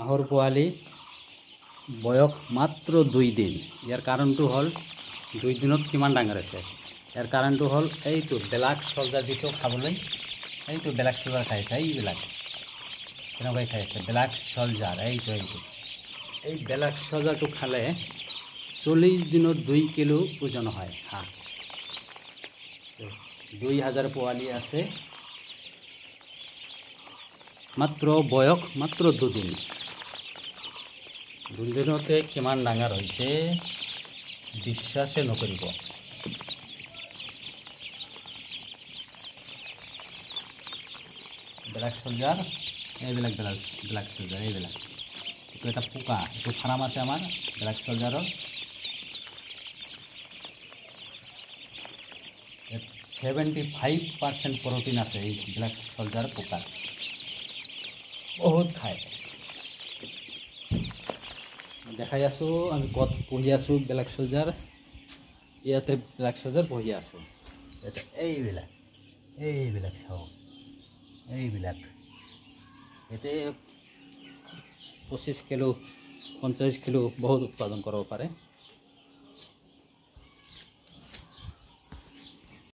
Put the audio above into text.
হাঁহৰ পোৱালি বয়স মাত্ৰ 2 দিন। ইয়াৰ কাৰণটো হ'ল 2 দিনত কিমান ডাঙৰ আছে। ইয়াৰ কাৰণটো হ'ল এইটো ব্লেক চলজাৰ দিছোঁ খাবলৈ। এইটো ব্লেক চলজাৰ খাইছে, এইবিলাক তেনেকুৱাই খাইছে ব্লেক চলজাৰ। এই ব্লেক চলজাৰটো খালে 40 দিনত 2 কিলো ওজন হয় হাঁহ। 2000 পোৱালি আছে, মাত্ৰ বয়স মাত্ৰ 2 দিন। 2 দিনতে কিমান ডাঙৰ হৈছে বিশ্বাসে নকৰিব। ব্লেক চলজাৰ, এইবিলাক ব্লেক চলজাৰ, এইবিলাক এইটো এটা পোকা। এইটো ফাৰ্ম আছে আমাৰ ব্লেক চলজাৰৰ। 75% প্ৰটিন আছে এই ব্লেক চলজাৰ পোকাৰ, বহুত খায়। দেখাই আছোঁ আমি ক'ত পুহি আছোঁ ব্লেক চলজাৰ। ইয়াতে ব্লেক চলজাৰ পুহি আছোঁ। এইবিলাক চাওক, এইবিলাক ইয়াতে 25 কিলো 50 কিলো বহুত উৎপাদন কৰিব পাৰে।